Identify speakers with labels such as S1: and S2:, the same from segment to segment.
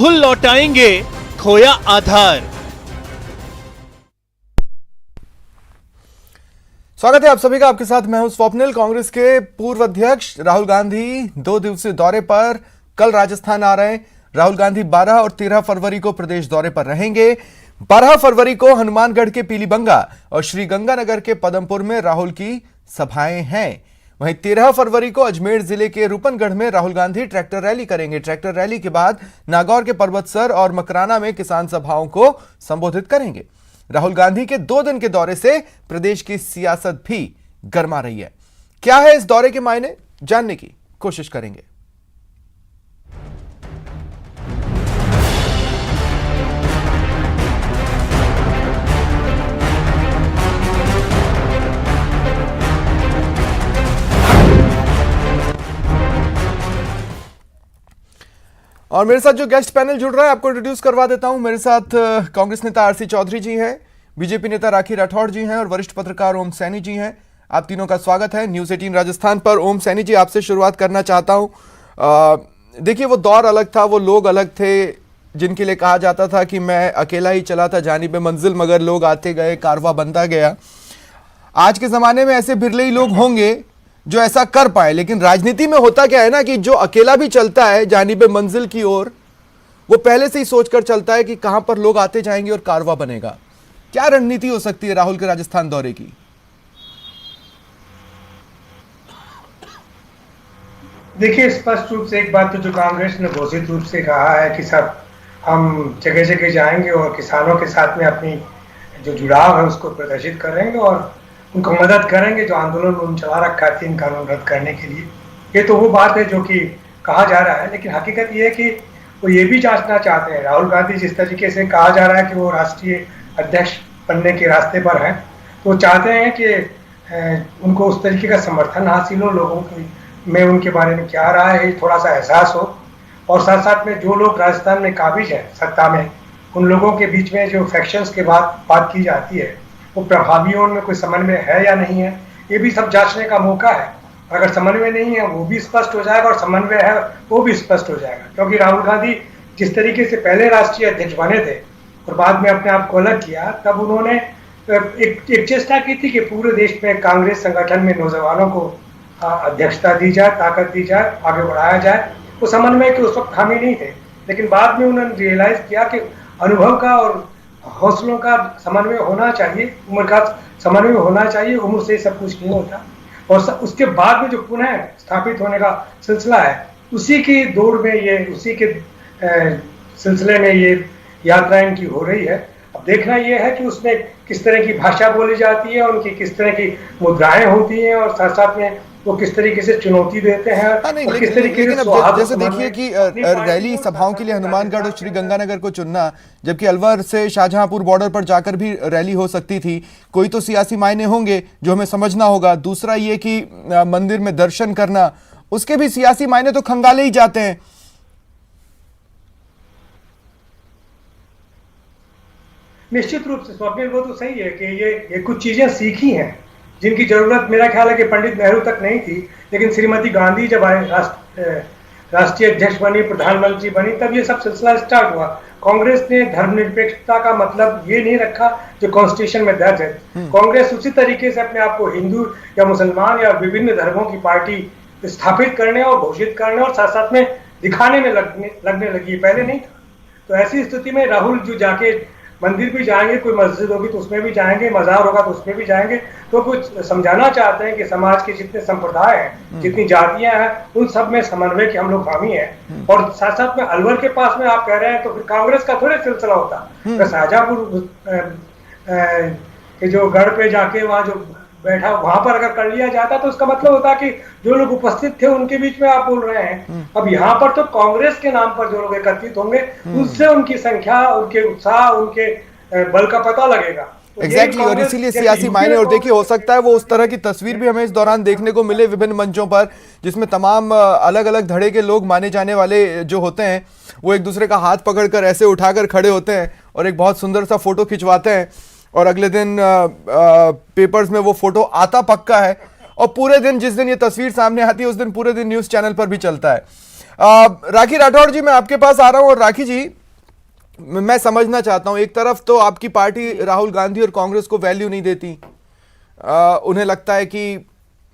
S1: राहुल लौटाएंगे खोया आधार।
S2: स्वागत है आप सभी का। आपके साथ मैं हूं स्वप्निल। कांग्रेस के पूर्व अध्यक्ष राहुल गांधी 2 दिवसीय दौरे पर कल राजस्थान आ रहे हैं। राहुल गांधी 12 और 13 फरवरी को प्रदेश दौरे पर रहेंगे। 12 फरवरी को हनुमानगढ़ के पीलीबंगा और श्रीगंगानगर के पदमपुर में राहुल की सभाएं हैं। वहीं 13 फरवरी को अजमेर जिले के रूपनगढ़ में राहुल गांधी ट्रैक्टर रैली करेंगे। ट्रैक्टर रैली के बाद नागौर के पर्वतसर और मकराना में किसान सभाओं को संबोधित करेंगे। राहुल गांधी के 2 दिन के दौरे से प्रदेश की सियासत भी गर्मा रही है। क्या है इस दौरे के मायने, जानने की कोशिश करेंगे। और मेरे साथ जो गेस्ट पैनल जुड़ रहा है आपको इंट्रोड्यूस करवा देता हूं। मेरे साथ कांग्रेस नेता आरसी चौधरी जी हैं, बीजेपी नेता राखी राठौड़ जी हैं और वरिष्ठ पत्रकार ओम सैनी जी हैं। आप तीनों का स्वागत है न्यूज़ 18 राजस्थान पर। ओम सैनी जी, आपसे शुरुआत करना चाहता हूं। देखिए, वो दौर अलग था, वो लोग अलग थे जिनके लिए कहा जाता था कि मैं अकेला ही चला था जानिब मंजिल, मगर लोग आते गए, कारवां बनता गया। आज के ज़माने में ऐसे बिरले ही लोग होंगे जो ऐसा कर पाए, लेकिन राजनीति में होता क्या है ना कि जो अकेला भी चलता है जानिब मंजिल की ओर, वो पहले से ही सोचकर चलता है कि कहां पर लोग आते जाएंगे और कारवां बनेगा। क्या रणनीति हो सकती है राहुल के राजस्थान दौरे की?
S3: देखिए, स्पष्ट रूप से एक बात तो जो कांग्रेस ने घोषित रूप से कहा है कि सब हम जगह जगह जाएंगे और किसानों के साथ में अपनी जो जुड़ाव है उसको प्रदर्शित करेंगे और उनको मदद करेंगे जो आंदोलन उन्होंने चला रखा है 3 कानून रद्द करने के लिए। ये तो वो बात है जो कि कहा जा रहा है, लेकिन हकीकत ये है कि वो ये भी जांचना चाहते हैं। राहुल गांधी जिस तरीके से कहा जा रहा है कि वो राष्ट्रीय अध्यक्ष बनने के रास्ते पर हैं, तो वो चाहते हैं कि उनको उस तरीके का समर्थन हासिल हो, लोगों की में उनके बारे में क्या रहा है थोड़ा सा एहसास हो, और साथ साथ में जो लोग राजस्थान में काबिज हैं सत्ता में, उन लोगों के बीच में जो फैक्शंस के बात की जाती है वो प्रभावियों में कोई समन्वय है या नहीं है, ये भी सब जांचने का मौका है। अगर समन्वय नहीं है वो भी स्पष्ट हो जाएगा और समन्वय है वो भी स्पष्ट हो जाएगा। क्योंकि राहुल गांधी जिस तरीके से पहले राष्ट्रीय अध्यक्ष बने थे और बाद में अपने आप को अलग किया, तब उन्होंने एक चेष्टा की थी कि पूरे देश में कांग्रेस संगठन में नौजवानों को अध्यक्षता दी जाए, ताकत दी जाए, आगे बढ़ाया जाए। वो समन्वय के उस वक्त हामी नहीं थे, लेकिन बाद में उन्होंने रियलाइज किया कि अनुभव का और हौसलों का समन्वय होना चाहिए, उम्र का समन्वय होना चाहिए, उम्र से सब कुछ नहीं होता। और उसके बाद में जो पुनः स्थापित होने का सिलसिला है, उसी की दौड़ में ये, उसी के सिलसिले में ये यात्रा इनकी हो रही है। अब देखना ये है कि उसमें किस तरह की भाषा बोली जाती है, उनकी किस तरह की मुद्राएं होती हैं और साथ साथ में वो किस तरीके से चुनौती देते हैं।
S2: नहीं, लेकिन अब जैसे देखिए कि रैली सभाओं के लिए हनुमानगढ़ और श्रीगंगानगर को चुनना, जबकि अलवर से शाहजहांपुर बॉर्डर पर जाकर भी रैली हो सकती थी। कोई तो सियासी मायने होंगे जो हमें समझना होगा। दूसरा ये कि मंदिर में दर्शन करना, उसके भी सियासी मायने तो खंगाले ही जाते हैं।
S3: निश्चित रूप से स्वप्निल, वो तो सही है कि ये कुछ चीजें सीखी हैं जिनकी जरूरत मेरा ख्याल है कि पंडित नेहरू तक नहीं थी, लेकिन श्रीमती गांधी जब आए राष्ट्रीय अध्यक्ष बनी, प्रधानमंत्री बनी, तब ये सब सिलसिला स्टार्ट हुआ। कांग्रेस ने धर्मनिरपेक्षता का मतलब ये नहीं रखा जो कॉन्स्टिट्यूशन में दर्ज है। कांग्रेस उसी तरीके से अपने आप को हिंदू या मुसलमान या विभिन्न धर्मों की पार्टी स्थापित करने और घोषित करने और साथ साथ में दिखाने में लगने लगी, पहले नहीं था। तो ऐसी स्थिति में राहुल जो जाके मंदिर भी जाएंगे, कोई मस्जिद होगी तो उसमें भी जाएंगे, मज़ार होगा तो उसमें भी जाएंगे, तो कुछ समझाना चाहते हैं कि समाज के जितने संप्रदाय हैं, जितनी जातियां हैं, उन सब में समन्वय के हम लोग हामी हैं। और साथ साथ में अलवर के पास में आप कह रहे हैं तो फिर कांग्रेस का थोड़े सिलसिला होता। अगर शाहजहांपुर के जो गढ़ पे जाके वहाँ जो बैठा, वहां पर अगर कर लिया जाता तो उसका मतलब होता कि जो लोग उपस्थित थे उनके बीच में आप बोल रहे हैं। अब यहाँ पर तो कांग्रेस के नाम पर जो लोग एकत्रित होंगे, उससे उनकी संख्या, उनके उत्साह, उनके बल का पता लगेगा।
S2: एग्जैक्टली और इसीलिए सियासी मायने। और देखिए, हो सकता है वो उस तरह की तस्वीर भी हमें इस दौरान देखने को मिले विभिन्न मंचों पर, जिसमें तमाम अलग अलग धड़े के लोग माने जाने वाले जो होते हैं वो एक दूसरे का हाथ पकड़कर ऐसे उठाकर खड़े होते हैं और एक बहुत सुंदर सा फोटो खिंचवाते हैं, और अगले दिन पेपर्स में वो फोटो आता पक्का है, और पूरे दिन जिस दिन ये तस्वीर सामने आती है उस दिन पूरे दिन न्यूज़ चैनल पर भी चलता है। राखी राठौड़ जी, मैं आपके पास आ रहा हूं। और राखी जी, मैं समझना चाहता हूं, एक तरफ तो आपकी पार्टी राहुल गांधी और कांग्रेस को वैल्यू नहीं देती, उन्हें लगता है कि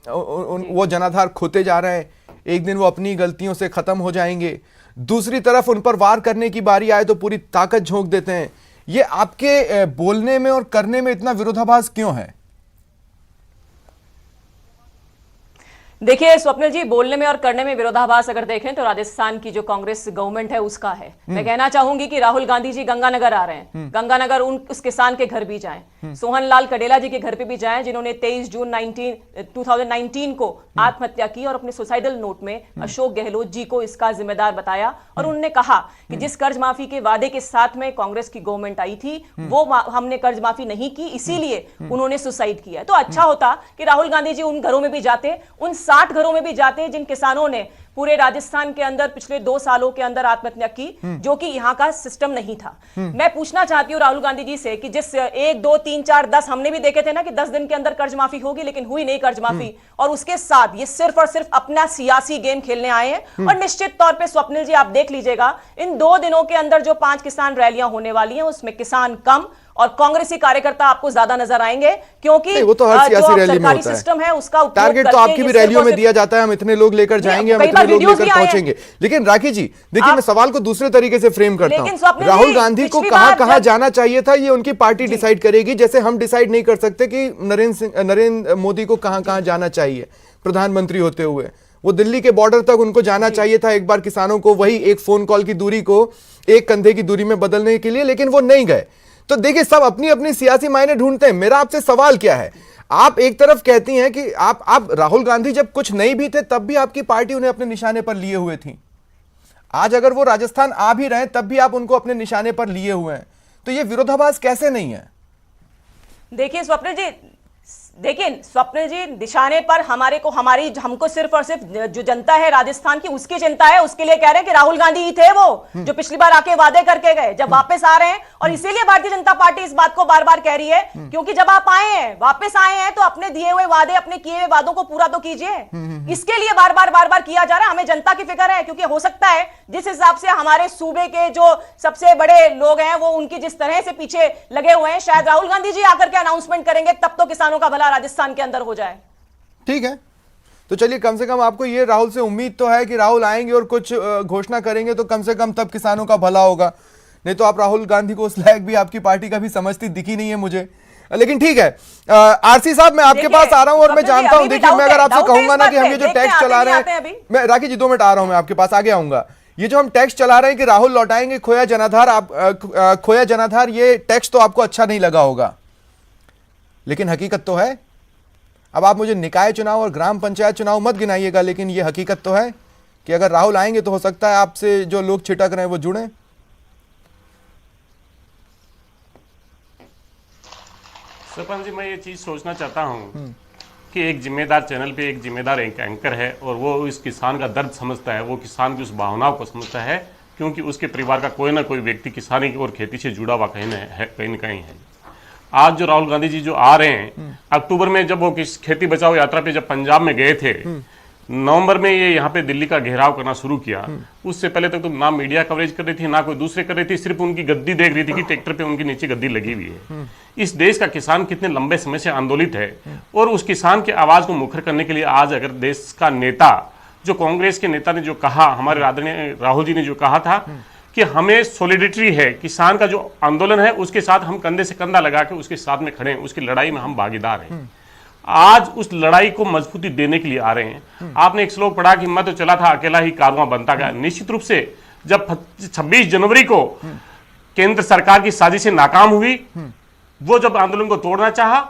S2: वो जनाधार खोते जा रहे हैं, एक दिन वो अपनी गलतियों से खत्म हो जाएंगे। दूसरी तरफ उन पर वार करने की बारी आए तो पूरी ताकत झोंक देते हैं। ये आपके बोलने में और करने में इतना विरोधाभास क्यों है?
S4: देखिए स्वप्निल जी, बोलने में और करने में विरोधाभास अगर देखें तो राजस्थान की जो कांग्रेस गवर्नमेंट है उसका है। मैं कहना चाहूंगी कि राहुल गांधी जी गंगानगर आ रहे हैं, गंगानगर उस किसान के घर भी जाएं, सोहन लाल कडेला जी के घर पे भी जाएं, जिन्होंने 23 जून 2019 को आत्महत्या की और अपने सुसाइडल नोट में अशोक गहलोत जी को इसका जिम्मेदार बताया। और उन्होंने कहा कि जिस कर्ज माफी के वादे के साथ में कांग्रेस की गवर्नमेंट आई थी वो हमने कर्ज माफी नहीं की, इसीलिए उन्होंने सुसाइड किया। तो अच्छा होता कि राहुल गांधी जी उन घरों में भी जाते, उन 60 घरों में भी जाते जिन किसानों ने पूरे राजस्थान के अंदर पिछले 2 सालों के अंदर आत्महत्या की, जो कि यहां का सिस्टम नहीं था। मैं पूछना चाहती हूं राहुल गांधी जी से कि जिस 1, 2, 3, 4, 10 हमने भी देखे थे ना कि 10 दिन के अंदर कर्ज माफी होगी, लेकिन हुई नहीं कर्ज माफी, और उसके साथ ये सिर्फ और सिर्फ अपना सियासी गेम खेलने आए हैं। और निश्चित तौर पे स्वप्निल जी आप देख लीजिएगा, इन 2 दिनों के अंदर जो 5 किसान रैलियां होने वाली हैं उसमें किसान कम और कांग्रेसी कार्यकर्ता आपको ज्यादा नजर आएंगे, क्योंकि
S2: वो तो हर सियासी रैली में होता है।
S4: सिस्टम है उसका
S2: टारगेट तो आपकी भी रैलियों में दिया जाता है, हम इतने लोग लेकर जाएंगे, हम इतने लोग लेकर पहुंचेंगे। लेकिन राखी जी देखिए, मैं सवाल को दूसरे तरीके से फ्रेम करता हूं। राहुल गांधी को कहां जाना चाहिए था ये उनकी पार्टी डिसाइड करेगी, जैसे हम डिसाइड नहीं कर सकते कि नरेंद्र मोदी को कहां जाना चाहिए प्रधानमंत्री होते हुए। वो दिल्ली के बॉर्डर तक उनको जाना चाहिए था एक बार किसानों को, वही एक फोन कॉल की दूरी को एक कंधे की दूरी में बदलने के लिए, लेकिन वो नहीं गए। तो देखिए, सब अपनी अपनी सियासी मायने ढूंढते हैं। मेरा आपसे सवाल क्या है, आप एक तरफ कहती हैं कि आप राहुल गांधी जब कुछ नहीं भी थे तब भी आपकी पार्टी उन्हें अपने निशाने पर लिए हुए थी, आज अगर वो राजस्थान आ भी रहे तब भी आप उनको अपने निशाने पर लिए हुए हैं, तो ये विरोधाभास कैसे नहीं है?
S4: देखिए स्वप्निल जी, निशाने पर हमको सिर्फ और सिर्फ जो जनता है राजस्थान की उसकी चिंता है। उसके लिए कह रहे हैं कि राहुल गांधी ही थे वो जो पिछली बार आके वादे करके गए, जब वापस आ रहे हैं। और इसीलिए भारतीय जनता पार्टी इस बात को बार बार कह रही है, क्योंकि जब आप आए हैं, वापस आए हैं, तो अपने दिए हुए वादे, अपने किए हुए वादों को पूरा तो कीजिए। इसके लिए बार बार किया जा रहा है। हमें जनता की फिक्र है, क्योंकि हो सकता है जिस हिसाब से हमारे सूबे के जो सबसे बड़े लोग हैं वो उनकी जिस तरह से पीछे लगे हुए हैं, शायद राहुल गांधी जी आकर के अनाउंसमेंट करेंगे तब तो किसानों का भला राजस्थान के अंदर हो जाए।
S2: ठीक है, तो चलिए, कम से कम आपको ये राहुल से उम्मीद तो है कि राहुल आएंगे और कुछ घोषणा करेंगे, तो कम से कम तब किसानों का भला होगा। नहीं तो आप राहुल गांधी को उस लायक भी आपकी पार्टी का भी समझती दिखी नहीं है मुझे। लेकिन ठीक है, आरसी साहब मैं आपके पास आ रहा हूं और मैं जानता हूं, देखिए मैं अगर आपसे कहूंगा ना कि हम ये जो टैक्स चला रहे हैं, मैं राखी जी 2 मिनट आ रहा हूं, मैं आपके पास आगे आऊंगा। ये जो हम टैक्स चला रहे हैं कि राहुल लौटाएंगे खोया जनाधार, ये टैक्स तो आपको अच्छा नहीं लगा होगा, लेकिन हकीकत तो है। अब आप मुझे निकाय चुनाव और ग्राम पंचायत चुनाव मत गिनाइएगा, लेकिन ये हकीकत तो है कि अगर राहुल आएंगे तो हो सकता है आपसे जो लोग छिटक रहे हैं वो जुड़े।
S5: सरपंच जी, मैं ये चीज सोचना चाहता हूँ कि एक जिम्मेदार चैनल पे एक जिम्मेदार एंकर है और वो इस किसान का दर्द समझता है, वो किसान की उस भावनाओं को समझता है, क्योंकि उसके परिवार का कोई ना कोई व्यक्ति किसानी और खेती से जुड़ा हुआ कहीं न कहीं है। आज जो राहुल गांधी जी जो आ रहे हैं, अक्टूबर में जब वो खेती बचाओ यात्रा पे जब पंजाब में गए थे, नवंबर में ये यहाँ पे दिल्ली का घेराव करना शुरू किया। उससे पहले तक तो ना मीडिया कवरेज कर रही थी, ना कोई दूसरे कर रही थी, सिर्फ उनकी गद्दी देख रही थी कि ट्रैक्टर पे उनकी नीचे गद्दी लगी हुई है। इस देश का किसान कितने लंबे समय से आंदोलित है, और उस किसान की आवाज को मुखर करने के लिए आज अगर देश का नेता, जो कांग्रेस के नेता ने जो कहा, हमारे आदरणीय राहुल जी ने जो कहा था कि हमें सॉलिडेरिटी है, किसान का जो आंदोलन है उसके साथ हम कंधे से कंधा लगा के उसके साथ में खड़े हैं, उसकी लड़ाई में हम भागीदार हैं। आज उस लड़ाई को मजबूती देने के लिए आ रहे हैं। आपने एक श्लोक पढ़ा कि मैं तो चला था अकेला ही कारवां बनता गया। निश्चित रूप से जब 26 जनवरी को केंद्र सरकार की साजिशें नाकाम हुई, वो जब आंदोलन को तोड़ना चाहा,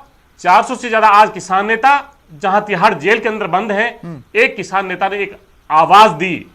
S5: 400 से ज्यादा आज किसान नेता जहां तिहाड़ जेल के अंदर बंद हैं, एक किसान नेता ने एक आवाज दी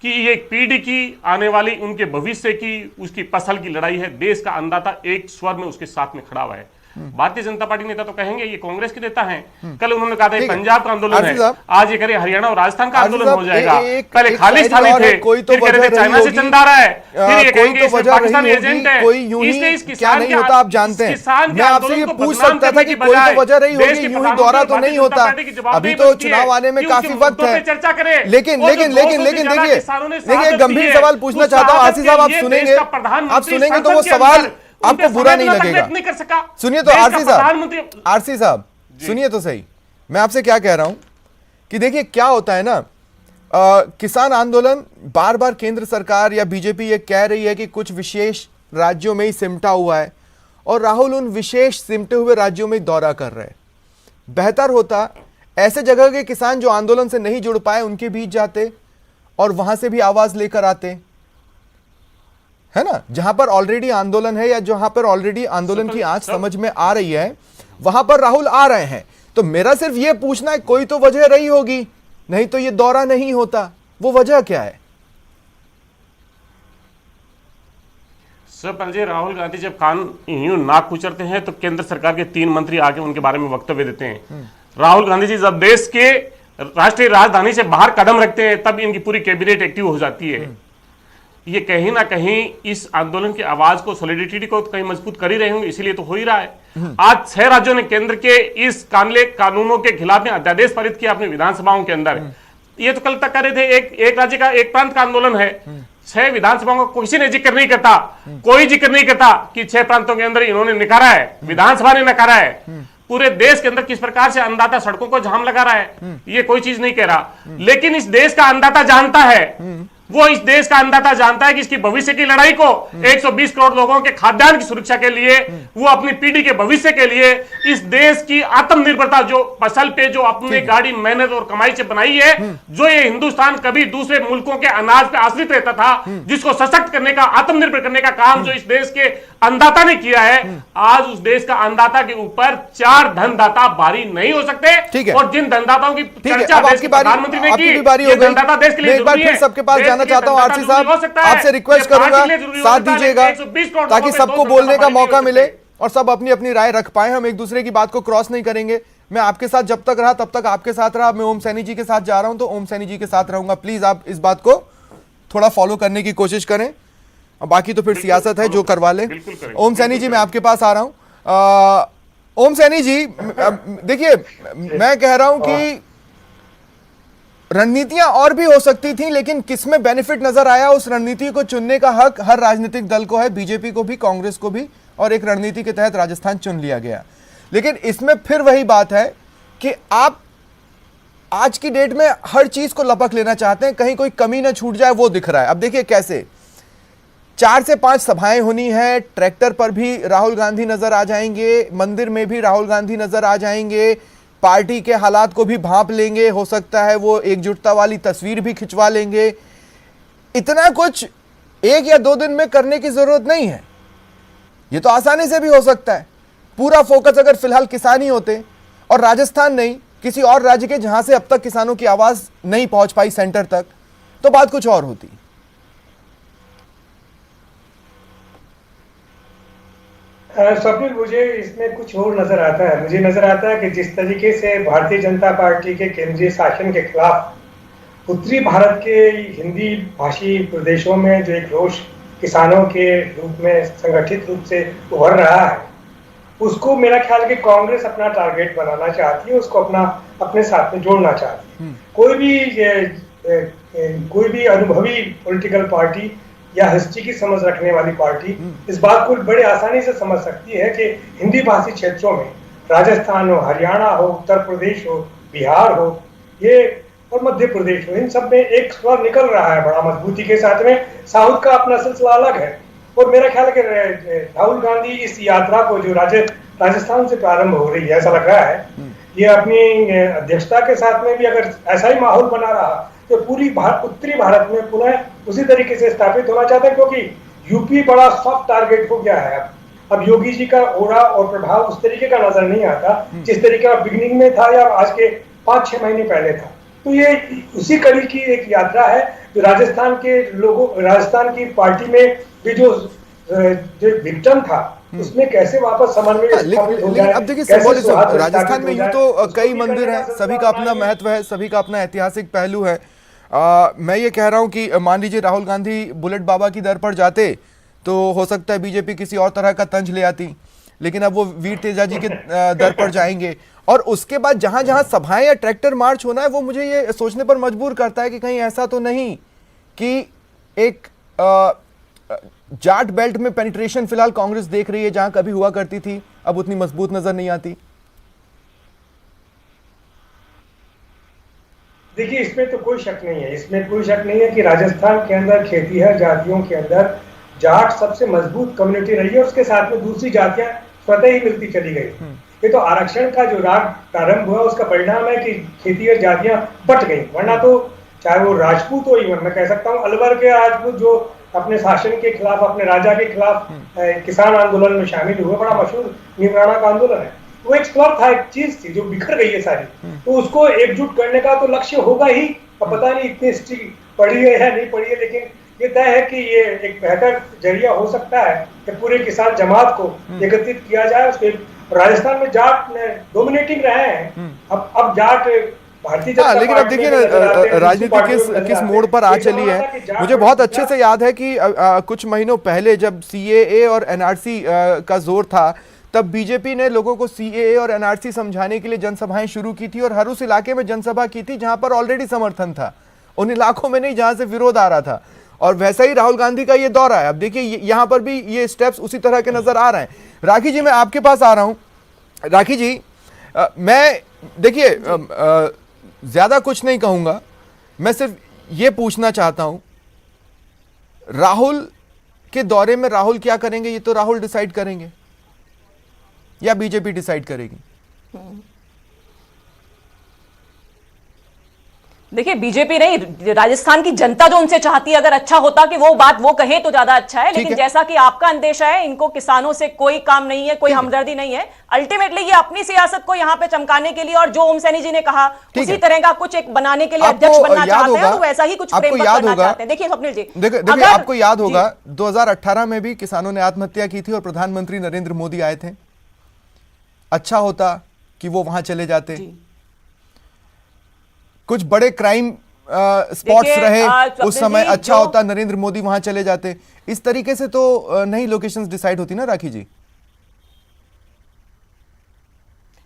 S5: कि ये एक पीढ़ी की आने वाली उनके भविष्य की उसकी फसल की लड़ाई है। देश का अन्नदाता एक स्वर में उसके साथ में खड़ा हुआ है। भारतीय जनता पार्टी नेता तो कहेंगे ये कांग्रेस के नेता हैं। कल उन्होंने कहा था ये पंजाब का आंदोलन
S2: आरसी
S5: है,
S2: साहब,
S5: आज ये करे हरियाणा और राजस्थान का आंदोलन
S2: साहब,
S5: हो जाएगा। पहले
S2: एक
S5: खालिस्तानी
S2: शायरी और
S5: थे,
S2: है, कोई तो
S5: फिर कह रहे थे
S2: वजह
S5: चाइना
S2: रही
S5: से चंदा आ रहा है, फिर ये
S2: कोई
S5: कहेंगे
S2: तो
S5: इसमें
S2: वजह
S5: पाकिस्तानी
S2: रही
S5: एजेंट
S2: होगी,
S5: है।
S2: कोई यूं ही
S5: इसलिए इस
S2: क्या
S5: किसान
S2: नहीं
S5: के
S2: होता आप जानते हैं।
S5: किसान के
S2: मैं आपसे ये
S5: आंदोलन को
S2: पूछ
S5: बदनाम
S2: सकता था
S5: करने
S2: कि
S5: की
S2: कोई तो
S5: बजाय
S2: वजह रही
S5: देश
S2: होगी,
S5: के
S2: यूं ही दौरा तो
S5: प्रधानमंत्री
S2: नहीं
S5: और
S2: होता।
S5: भारतीय जनता पार्टी की जवाबदेही
S2: अभी तो
S5: बनती है
S2: चुनाव आने में
S5: कि
S2: काफी
S5: उसके
S2: वक्त
S5: मुद्दों पे
S2: है,
S5: चर्चा करें।
S2: लेकिन
S5: और जो
S2: लेकिन
S5: 200
S2: लेकिन
S5: से
S2: लेकिन
S5: ज्यादा
S2: देखिए
S5: किसानों ने
S2: देखिए
S5: शहादत
S2: एक
S5: दी
S2: गंभीर
S5: है,
S2: सवाल पूछना
S5: उस
S2: चाहता हूं
S5: शहादत
S2: आरसी
S5: के
S2: साहब, आप
S5: लिए देश
S2: सुनेंगे,
S5: का प्रधानमंत्री
S2: आप सुनेंगे तो वो
S5: संसद के
S2: सवाल
S5: अंदर
S2: आपको
S5: उनके
S2: बुरा नहीं
S5: संवेदना तक
S2: लगेगा।
S5: व्यक्त नहीं कर सका।
S2: सुनिए तो
S5: देश का
S2: आरसी साहब,
S5: प्रधानमंत्री
S2: आरसी साहब सुनिए तो सही, मैं आपसे क्या कह रहा हूं कि देखिए क्या होता है ना, किसान आंदोलन बार बार केंद्र सरकार या बीजेपी ये कह रही है कि कुछ विशेष राज्यों में ही सिमटा हुआ है, और राहुल उन विशेष सिमटे हुए राज्यों में दौरा कर रहे हैं। बेहतर होता ऐसे जगह के किसान जो आंदोलन से नहीं जुड़ पाए उनके बीच जाते और वहां से भी आवाज लेकर आते, है ना, जहां पर ऑलरेडी आंदोलन है या जहां पर ऑलरेडी आंदोलन की आंच समझ में आ रही है, वहां पर राहुल आ रहे हैं। तो मेरा सिर्फ यह पूछना है, कोई तो वजह रही होगी, नहीं तो ये दौरा नहीं होता, वो वजह क्या है?
S5: सर, राहुल गांधी जब कान यूं नाक कुचरते हैं तो केंद्र सरकार के 3 मंत्री आके उनके बारे में वक्तव्य देते हैं। राहुल गांधी जी जब देश के राष्ट्रीय राजधानी से बाहर कदम रखते हैं तब इनकी पूरी कैबिनेट एक्टिव हो जाती है। ये कहीं ना कहीं इस आंदोलन की आवाज को, सॉलिडिटी को कहीं मजबूत कर ही रहे होंगे, इसीलिए तो हो ही रहा है। आज 6 राज्यों ने केंद्र के इस कानूनों के खिलाफ में अध्यादेश पारित किया अपनी विधानसभाओं के अंदर। ये तो कल तक कर रहे थे एक राज्य का, एक प्रांत का आंदोलन है। 6 विधानसभाओं का किसी ने जिक्र नहीं करता, कोई जिक्र नहीं करता कि 6 प्रांतों के अंदर इन्होंने नकारा है, विधानसभा ने नकारा है। पूरे देश के अंदर किस प्रकार से अन्नदाता सड़कों को जाम लगा रहा है, ये कोई चीज नहीं कह रहा। लेकिन इस देश का अन्नदाता जानता है, वो इस देश का अन्नदाता जानता है कि इसकी भविष्य की लड़ाई को 120 करोड़ लोगों के खाद्यान्न की सुरक्षा के लिए, वो अपनी पीढ़ी के भविष्य के लिए, इस देश की आत्मनिर्भरता जो फसल पे जो अपने गाड़ी मेहनत और कमाई से बनाई है, जो ये हिंदुस्तान कभी दूसरे मुल्कों के अनाज पे आश्रित रहता था, जिसको सशक्त करने का, आत्मनिर्भर करने का काम जो इस देश के अन्नदाता ने किया है, आज उस देश का अन्नदाता के ऊपर 4 धनदाता भारी नहीं हो सकते। और जिन धनदाताओं की चर्चा देश के प्रधानमंत्री ने की, ये धनदाता देश के लिए जरूरी है।
S2: सबके पास जाना चाहता हूं आरसी साहब, आपसे रिक्वेस्ट करूंगा साथ दीजिएगा ताकि सबको बोलने का मौका मिले और सब अपनी अपनी राय रख पाए, हम एक दूसरे की बात को क्रॉस नहीं करेंगे। मैं आपके साथ जब तक रहा तब तक आपके साथ रहा, मैं ओम सैनी जी के साथ जा रहा हूं तो ओम सैनी जी के साथ रहूंगा। प्लीज आप इस बात को थोड़ा फॉलो करने की कोशिश करें, और बाकी तो फिर सियासत है, जो करवा ले। ओम सैनी जी मैं आपके पास आ रहा हूं। ओम सैनी जी देखिए, मैं कह रहा हूं कि रणनीतियां और भी हो सकती थी, लेकिन किसमें बेनिफिट नजर आया, उस रणनीति को चुनने का हक हर राजनीतिक दल को है, बीजेपी को भी, कांग्रेस को भी, और एक रणनीति के तहत राजस्थान चुन लिया गया। लेकिन इसमें फिर वही बात है कि आप आज की डेट में हर चीज को लपक लेना चाहते हैं, कहीं कोई कमी ना छूट जाए, वो दिख रहा है। अब देखिए कैसे 4 से 5 सभाएं होनी है, ट्रैक्टर पर भी राहुल गांधी नजर आ जाएंगे, मंदिर में भी राहुल गांधी नजर आ जाएंगे, पार्टी के हालात को भी भांप लेंगे, हो सकता है वो एकजुटता वाली तस्वीर भी खिंचवा लेंगे। इतना कुछ 1 या 2 दिन में करने की जरूरत नहीं है, ये तो आसानी से भी हो सकता है। पूरा फोकस अगर फिलहाल किसान ही होते, और राजस्थान नहीं किसी और राज्य के जहां से अब तक किसानों की आवाज नहीं पहुंच पाई सेंटर तक, तो बात कुछ और होती।
S3: स्वप्निल, मुझे इसमें कुछ और नजर आता है। मुझे नजर आता है कि जिस तरीके से भारतीय जनता पार्टी के केंद्रीय शासन के खिलाफ उत्तरी भारत के हिंदी भाषी प्रदेशों में जो एक रोष किसानों के रूप में संगठित रूप से उभर रहा है, उसको मेरा ख्याल कि कांग्रेस अपना टारगेट बनाना चाहती है, उसको अपने साथ में जोड़ना चाहती है। कोई भी अनुभवी पॉलिटिकल पार्टी या हिस्ट्री की समझ रखने वाली पार्टी इस बात को बड़े आसानी से समझ सकती है कि हिंदी भाषी क्षेत्रों में, राजस्थान हो, हरियाणा हो, उत्तर प्रदेश हो, बिहार हो, ये और मध्य प्रदेश हो, इन सब में एक स्वर निकल रहा है बड़ा मजबूती के साथ में। साउथ का अपना सिलसिला अलग है, और मेरा ख्याल है कि राहुल गांधी इस यात्रा को जो राजस्थान से प्रारंभ हो रही है, ऐसा लग रहा है, ये अपनी अध्यक्षता के साथ में भी अगर ऐसा ही माहौल बना रहा तो पूरी उत्तरी भारत में पुनः उसी तरीके से स्थापित होना चाहते हैं, क्योंकि यूपी बड़ा सॉफ्ट टारगेट हो गया है। अब योगी जी का ओरा और प्रभाव उस तरीके का नजर नहीं आता जिस तरीके का बिगिनिंग में था या आज के 5-6 महीने पहले था। तो ये उसी कड़ी की एक यात्रा है जो राजस्थान के लोगों, राजस्थान की पार्टी में भी जो विक्टिम था, उसमें कैसे वापस समन्वय स्थापित हो
S2: लेकिन
S3: जाए,
S2: अब देखिए
S3: कैसे
S2: सिंबोलिज्म,
S3: सौहार्द
S2: राजस्थान
S3: स्थापित
S2: में
S3: हो
S2: यूं
S3: जाए,
S2: तो
S3: उसको
S2: कई
S3: भी
S2: मंदिर
S3: करने
S2: हैं,
S3: का
S2: सभी का अपना
S3: सिलसिला
S2: महत्व है, सभी का अपना ऐतिहासिक पहलू है। मैं ये कह रहा हूं कि मान लीजिए राहुल गांधी बुलेट बाबा की दर पर जाते तो हो सकता है बीजेपी किसी और तरह का तंज ले आती, लेकिन अब वो वीर तेजा जी के दर पर जाएंगे, और उसके बाद जहां जहां सभाएं या ट्रैक्टर मार्च होना है वो मुझे ये सोचने पर मजबूर करता है कि कहीं ऐसा तो नहीं कि एक जाट बेल्ट में पेनिट्रेशन फिलहाल कांग्रेस देख रही है, जहां कभी हुआ करती थी अब उतनी मजबूत नजर नहीं आती।
S3: देखिए, इसमें तो कोई शक नहीं है, इसमें कोई शक नहीं है कि राजस्थान के अंदर खेतीहर जातियों के अंदर जाट सबसे मजबूत कम्युनिटी रही है, उसके साथ में दूसरी जातियां स्वतः ही मिलती चली गई। ये तो आरक्षण का जो राग प्रारंभ हुआ उसका परिणाम है कि खेतीहर जातियां बट गई, वरना तो चाहे वो राजपूत हो, इवन मैं कह सकता हूँ अलवर के राजपूत जो अपने शासन के खिलाफ, अपने राजा के खिलाफ किसान आंदोलन में शामिल हुए, बड़ा मशहूर निमराना का आंदोलन है, वो एक स्वर था, एक चीज थी जो बिखर गई है सारी, तो उसको एकजुट करने का तो लक्ष्य होगा ही। अब पता नहीं इतनी हिस्ट्री पढ़ी है या नहीं पढ़ी है, लेकिन ये तय है कि ये एक बेहतर जरिया हो सकता है कि पूरे किसान जमात को एकत्रित किया जाए। उसके राजस्थान में जाट डोमिनेटिंग रहे हैं, अब जाट भारतीय जनता
S2: लेकिन अब देखिए ना राजनीति किस मोड़ पर आ चली है। मुझे बहुत अच्छे से याद है कि कुछ महीनों पहले जब सीएए और एनआरसी का जोर था, तब बीजेपी ने लोगों को सीएए और एनआरसी समझाने के लिए जनसभाएं शुरू की थी, और हर उस इलाके में जनसभा की थी जहां पर ऑलरेडी समर्थन था, उन इलाकों में नहीं जहां से विरोध आ रहा था। और वैसा ही राहुल गांधी का ये दौरा है। अब देखिए यहां पर भी ये स्टेप्स उसी तरह के नजर आ रहे हैं। राखी जी, मैं आपके पास आ रहा हूं। राखी जी, मैं देखिए ज्यादा कुछ नहीं कहूंगा, मैं सिर्फ ये पूछना चाहता हूं, राहुल के दौरे में राहुल क्या करेंगे ये तो राहुल डिसाइड करेंगे या बीजेपी डिसाइड करेगी?
S4: देखिए, बीजेपी नहीं, राजस्थान की जनता जो उनसे चाहती है, अगर अच्छा होता कि वो बात वो कहे तो ज्यादा अच्छा है, लेकिन जैसा कि आपका अंदेशा है, इनको किसानों से कोई काम नहीं है, कोई हमदर्दी नहीं है। अल्टीमेटली ये अपनी सियासत को यहां पे चमकाने के लिए, और जो ओम सैनी जी ने कहा उसी तरह का कुछ एक बनाने के लिए अध्यक्ष बनना चाहते हैं, तो वैसा ही कुछ फ्रेमवर्क करना चाहते हैं। देखिए स्वप्निल जी,
S2: देखिए आपको याद होगा 2018 में भी किसानों ने आत्महत्या की थी और प्रधानमंत्री नरेंद्र मोदी आए थे। अच्छा होता कि वो वहां चले जाते, कुछ बड़े क्राइम स्पॉट्स रहे उस समय, अच्छा होता नरेंद्र मोदी वहां चले जाते। इस तरीके से तो नई लोकेशंस डिसाइड होती ना राखी जी।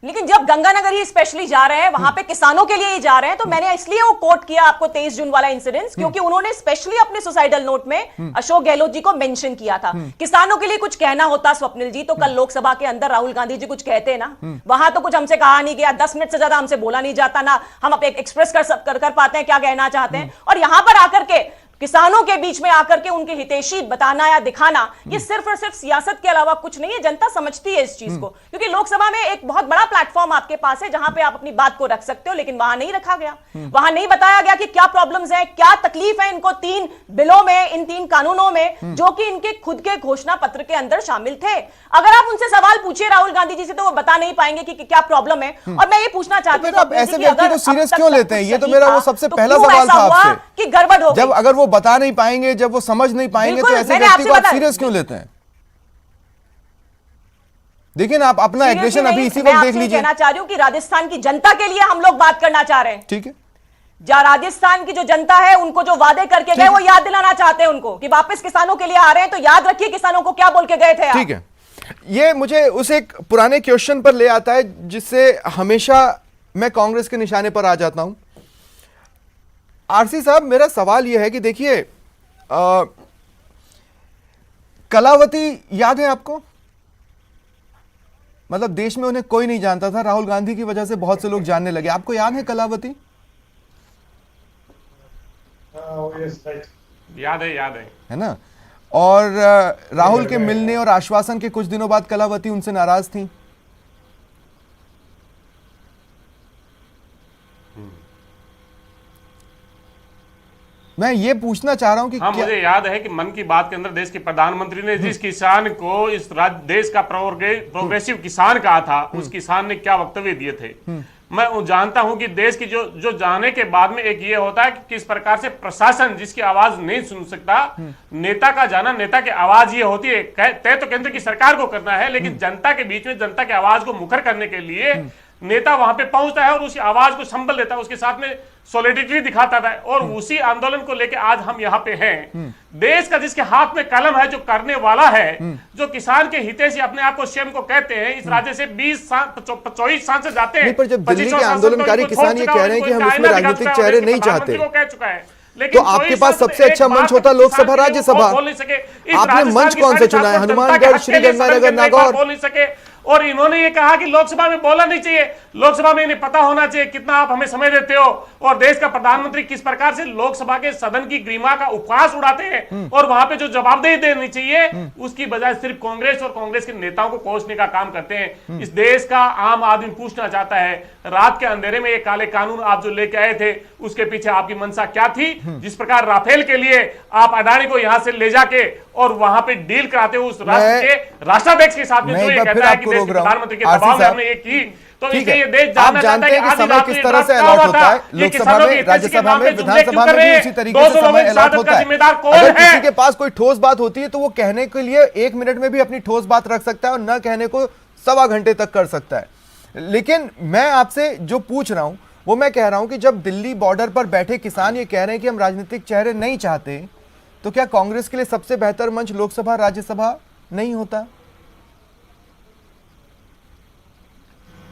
S4: लेकिन जब गंगानगर ही स्पेशली जा रहे हैं, वहां पे किसानों के लिए ही जा रहे हैं, तो मैंने इसलिए वो कोट किया आपको 23 जून वाला इंसिडेंस, क्योंकि उन्होंने स्पेशली अपने सुसाइडल नोट में अशोक गहलोत जी को मेंशन किया था। किसानों के लिए कुछ कहना होता स्वप्निल जी, तो कल लोकसभा के अंदर राहुल गांधी जी कुछ कहते ना, वहां तो कुछ हमसे कहा नहीं गया, 10 मिनट से ज्यादा हमसे बोला नहीं जाता ना, हम अपने एक्सप्रेस कर पाते हैं क्या कहना चाहते हैं। और यहां पर आकर के किसानों के बीच में आकर के उनके हितैषी बताना या दिखाना, ये सिर्फ और सिर्फ सियासत के अलावा कुछ नहीं है। जनता समझती है इस चीज को, क्योंकि लोकसभा में एक बहुत बड़ा प्लेटफॉर्म आपके पास है जहां पे आप अपनी बात को रख सकते हो, लेकिन वहां नहीं रखा गया। वहां नहीं बताया गया कि क्या प्रॉब्लम्स हैं, क्या तकलीफ है इनको 3 बिलों में, इन 3 कानूनों में, जो कि इनके खुद के घोषणा पत्र के अंदर शामिल थे। अगर आप उनसे सवाल पूछिए राहुल गांधी जी से, तो वो बता नहीं पाएंगे कि क्या प्रॉब्लम है। और मैं ये पूछना चाहती हूँ,
S2: ऐसे व्यक्ति को सीरियस क्यों लेते हैं? ये तो मेरा वो सबसे पहला सवाल था आपसे
S4: कि गड़बड़ हो गई।
S2: जब अगर वो बता नहीं पाएंगे, जब वो समझ नहीं पाएंगे, तो ऐसे व्यक्ति को आप सीरियस क्यों लेते हैं? देखिए ना, आप अपना एग्रेशन अभी इसी वक्त देख लीजिए।
S4: कहना चाह रही हूं कि राजस्थान की जनता के लिए हम लोग बात करना चाह रहे हैं।
S2: ठीक है,
S4: राजस्थान की जो जनता है, उनको जो वादे करके गए वो याद दिलाना चाहते हैं उनको कि वापस किसानों के लिए आ रहे हैं, तो याद रखिए किसानों को क्या बोल के गए थे।
S2: ठीक है, ये मुझे उस एक पुराने क्वेश्चन पर ले आता है जिससे हमेशा मैं कांग्रेस के निशाने पर आ जाता हूं। आरसी साहब, मेरा सवाल यह है कि देखिए, कलावती याद है आपको? मतलब देश में उन्हें कोई नहीं जानता था, राहुल गांधी की वजह से बहुत से लोग जानने लगे। आपको याद है कलावती?
S5: याद है
S2: ना? और राहुल के मिलने और आश्वासन के कुछ दिनों बाद कलावती उनसे नाराज थी। मैं ये पूछना चाह रहा हूं कि
S5: मुझे याद है कि मन की बात के अंदर देश के प्रधानमंत्री ने जिस किसान को इस देश का प्रोग्रेसिव किसान कहा था, उस किसान ने क्या वक्तव्य दिए थे। मैं जानता हूं कि देश की जो जाने के बाद में एक ये होता है कि किस प्रकार से प्रशासन जिसकी आवाज नहीं सुन सकता, नेता का जाना, नेता की आवाज ये होती है, तय तो केंद्र की सरकार को करना है, लेकिन जनता के बीच में जनता की आवाज को मुखर करने के लिए नेता वहां पे पहुंचता है और उसी आवाज को संबल देता है, उसके साथ में सॉलिडिटी दिखाता है। और उसी आंदोलन को लेकर आज हम यहाँ पे हैं। देश का जिसके हाथ में कलम है, जो करने वाला है, जो किसान के हितैषी अपने आप को स्वयं को कहते हैं, इस राज्य से 24 सांसद जाते हैं।
S2: पर जब दिल्ली के आंदोलनकारी किसान ये कह रहे हैं कि हम इसमें राजनीतिक चेहरे नहीं चाहते,
S5: कह चुका है,
S2: तो आपके पास सबसे अच्छा मंच होता लोकसभा राज्यसभा। आपने मंच कौन सा चुना है? हनुमानगढ़, श्रीगंगानगर, नागौर
S5: बोल नहीं सके। और इन्होंने ये कहा कि लोकसभा में बोलना नहीं चाहिए, लोकसभा में इन्हें पता होना चाहिए कितना आप हमें समय देते हो। और देश का प्रधानमंत्री किस प्रकार से लोकसभा के सदन की गरिमा का उपहास उड़ाते हैं और वहां पे जो जवाबदेही देनी चाहिए उसकी बजाय सिर्फ कांग्रेस और कांग्रेस के नेताओं को कोसने का काम करते हैं। इस देश का आम आदमी पूछना चाहता है, रात के अंधेरे में ये काले कानून आप जो लेके आए थे, उसके पीछे आपकी मंशा क्या थी? जिस प्रकार राफेल के लिए आप अडानी को यहां से ले जाके और वहां पे डील कराते हो उस राष्ट्र के राष्ट्राध्यक्ष के साथ में, जो ये कहता है कि देश के प्रधानमंत्री के दबाव में हमने ये की, तो इसलिए ये देश
S2: आप जानते हैं कि समय किस तरह से अलॉट होता है लोकसभा में, राज्यसभा में, विधानसभा में भी उसी तरीके से समय अलॉट होता है। अगर किसी के पास कोई ठोस बात होती है तो वो कहने के लिए 1 मिनट में भी अपनी ठोस बात रख सकता है और न कहने को 1.25 घंटे तक कर सकता है। लेकिन मैं आपसे जो पूछ रहा हूं वो मैं कह रहा हूं कि जब दिल्ली बॉर्डर पर बैठे किसान ये कह रहे हैं कि हम राजनीतिक चेहरे नहीं चाहते, तो क्या कांग्रेस के लिए सबसे बेहतर मंच लोकसभा राज्यसभा नहीं होता?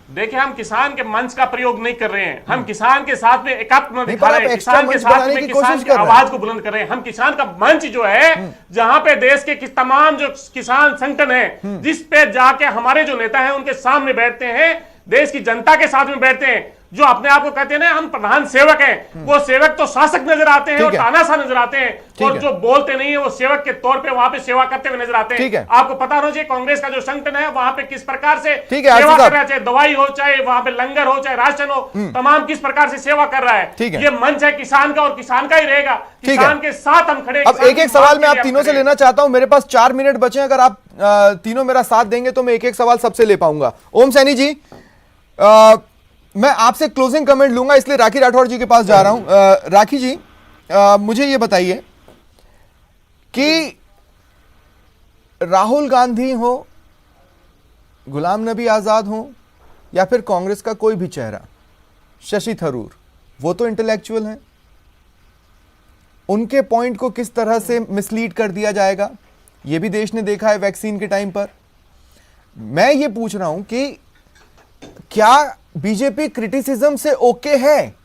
S5: देखिए, हम किसान के मंच का प्रयोग नहीं कर रहे हैं, हम किसान के साथ में एकात्म दिखा रहे हैं, किसान के साथ में किसान की आवाज को बुलंद कर रहे हैं। हम किसान का मंच जो है, जहां पे देश के तमाम जो किसान संगठन है, जिस पे जाके हमारे जो नेता हैं उनके सामने बैठते हैं, देश की जनता के साथ में बैठते हैं, जो अपने आप को कहते हैं ना हम प्रधान सेवक हैं, वो सेवक तो शासक नजर आते हैं और तानाशाह नजर आते हैं, और जो बोलते नहीं है वो सेवक के तौर पे वहां पे सेवा करते हुए नजर आते हैं। आपको पता होना चाहिए कांग्रेस का जो संगठन है वहां पे किस प्रकार से सेवा कर रहा है, चाहे दवाई हो, चाहे वहां पे लंगर हो, चाहे राशन हो, तमाम किस प्रकार से सेवा कर रहा है। ये मंच है किसान का और किसान का ही रहेगा, किसान के साथ हम खड़े।
S2: अब एक एक सवाल मैं आप तीनों से लेना चाहता हूं, मेरे पास 4 मिनट बचे, अगर आप तीनों मेरा साथ देंगे तो मैं एक एक सवाल सबसे ले पाऊंगा। ओम सैनी जी, मैं आपसे क्लोजिंग कमेंट लूंगा, इसलिए राखी राठौड़ जी के पास जा रहा हूं। राखी जी, मुझे ये बताइए कि राहुल गांधी हो, गुलाम नबी आजाद हो, या फिर कांग्रेस का कोई भी चेहरा, शशि थरूर, वो तो इंटेलेक्चुअल हैं, उनके पॉइंट को किस तरह से मिसलीड कर दिया जाएगा, ये भी देश ने देखा है वैक्सीन के टाइम पर। मैं ये पूछ रहा हूं कि क्या बीजेपी क्रिटिसिज्म से ओके है?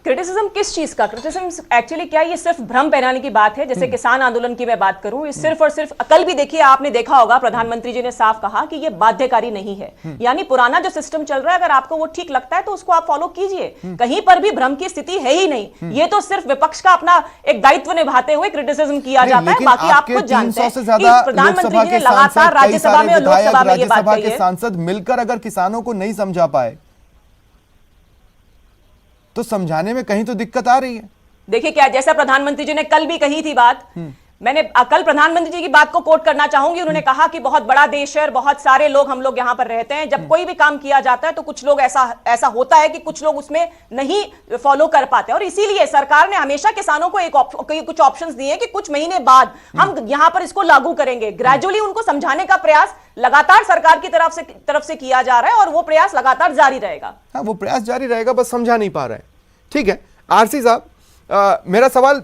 S4: क्रिटिसिज्म किस चीज का? क्रिटिसिज्म एक्चुअली क्या, ये सिर्फ भ्रम पहनाने की बात है। जैसे किसान आंदोलन की मैं बात करूं, ये सिर्फ और सिर्फ, कल भी देखिए आपने देखा होगा प्रधानमंत्री जी ने साफ कहा कि ये बाध्यकारी नहीं है, यानी पुराना जो सिस्टम चल रहा है अगर आपको वो ठीक लगता है तो उसको आप फॉलो कीजिए, कहीं पर भी भ्रम की स्थिति है ही नहीं। ये तो सिर्फ विपक्ष का अपना एक दायित्व निभाते हुए क्रिटिसिज्म किया जाता है। बाकी आप खुद जानते हैं कि प्रधानमंत्री जी ने लगातार राज्यसभा में और लोकसभा में ये बात कही है।
S2: सांसद मिलकर अगर किसानों को नहीं समझा पाए तो समझाने में कहीं तो दिक्कत आ रही है।
S4: देखिए क्या, जैसा प्रधानमंत्री जी ने कल भी कही थी बात, मैंने कल प्रधानमंत्री जी की बात को कोट करना चाहूंगी। उन्होंने कहा कि बहुत बड़ा देश है और बहुत सारे लोग हम लोग यहां पर रहते हैं, जब कोई भी काम किया जाता है तो कुछ लोग ऐसा होता है कि कुछ लोग उसमें नहीं फॉलो कर पाते, और इसीलिए सरकार ने हमेशा किसानों को कुछ ऑप्शंस दिए कि कुछ महीने बाद हम यहां पर इसको लागू करेंगे। ग्रेजुअली उनको समझाने का प्रयास लगातार सरकार की तरफ से किया जा रहा है और वो प्रयास लगातार जारी रहेगा।
S2: हाँ, वो प्रयास जारी रहेगा, बस समझा नहीं पा रहे हैं। ठीक है आरसी साहब, मेरा सवाल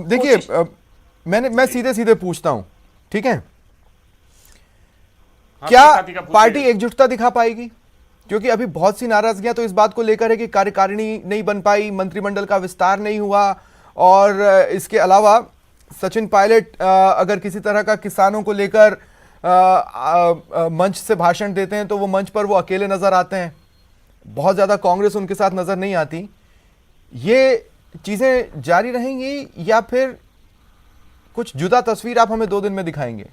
S2: देखिए, मैं सीधे सीधे पूछता हूं, ठीक है? क्या पार्टी एकजुटता दिखा पाएगी? क्योंकि अभी बहुत सी नाराजगियां तो इस बात को लेकर है कि कार्यकारिणी नहीं बन पाई, मंत्रिमंडल का विस्तार नहीं हुआ, और इसके अलावा सचिन पायलट अगर किसी तरह का किसानों को लेकर मंच से भाषण देते हैं तो वो मंच पर वो अकेले नजर आते हैं, बहुत ज्यादा कांग्रेस उनके साथ नजर नहीं आती। ये चीजें जारी रहेंगी या फिर कुछ जुदा तस्वीर आप हमें 2 दिन में दिखाएंगे?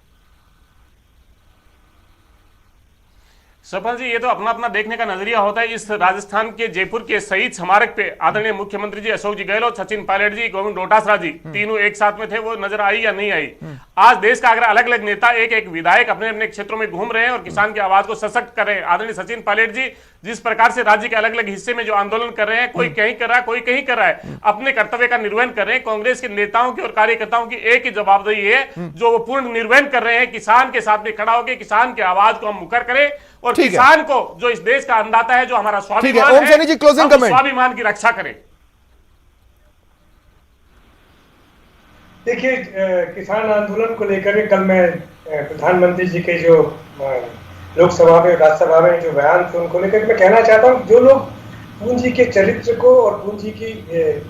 S5: सफल जी, ये तो अपना अपना देखने का नजरिया होता है। इस राजस्थान के जयपुर के शहीद स्मारक पे आदरणीय मुख्यमंत्री जी अशोक जी गहलोत, सचिन पायलट जी, गोविंद डोटासरा जी, तीनों एक साथ में थे, वो नजर आई या नहीं आई? आज देश का अगर अलग अलग नेता, एक एक विधायक अपने अपने क्षेत्रों में घूम रहे हैं और किसान की आवाज को सशक्त कर रहे हैं। आदरणीय सचिन पायलट जी जिस प्रकार से राज्य के अलग अलग हिस्से में जो आंदोलन कर रहे हैं, कोई कहीं कर रहा है, कोई कहीं कर रहा है, अपने कर्तव्य का निर्वहन कर रहे हैं। कांग्रेस के नेताओं की और कार्यकर्ताओं की एक ही जवाबदेही है जो वो पूर्ण निर्वहन कर रहे हैं, किसान के साथ में खड़ा होकर किसान की आवाज को हम मुखर करें और किसान को, जो इस देश का अन्नदाता है, जो हमारा स्वाभिमान
S2: ओम सैनी जी, क्लोजिंग कमेंट।
S5: स्वाभिमान की रक्षा करें।
S3: देखिए, किसान आंदोलन को लेकर कल मैं प्रधानमंत्री जी के जो लोकसभा में राज्यसभा में जो बयान थे उनको लेकर मैं कहना चाहता हूँ, जो लोग पूंजी के चरित्र को और पूंजी की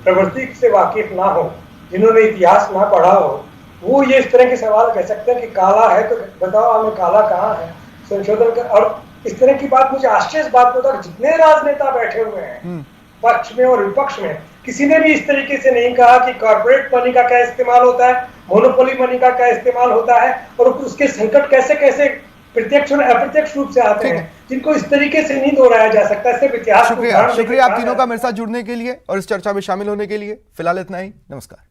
S3: प्रवृत्ति से वाकिफ ना हो, जिन्होंने इतिहास ना पढ़ा हो, वो ये इस तरह के सवाल कह सकते हैं कि काला है तो बताओ हमें काला कहाँ है, संशोधन कर। और इस तरह की बात मुझे आश्चर्य इस बात होता है, जितने राजनेता बैठे हुए हैं पक्ष में और विपक्ष में, किसी ने भी इस तरीके से नहीं कहा कि कॉर्पोरेट मनी का क्या इस्तेमाल होता है, मोनोपोली मनी का क्या इस्तेमाल होता है और उसके संकट कैसे कैसे प्रत्यक्ष और अप्रत्यक्ष रूप से आते हैं, जिनको इस तरीके से नहीं दोहराया जा सकता। सिर्फ इतिहास।
S2: शुक्रिया आप तीनों का मेरे साथ जुड़ने के लिए और इस चर्चा में शामिल होने के लिए। फिलहाल इतना ही, नमस्कार।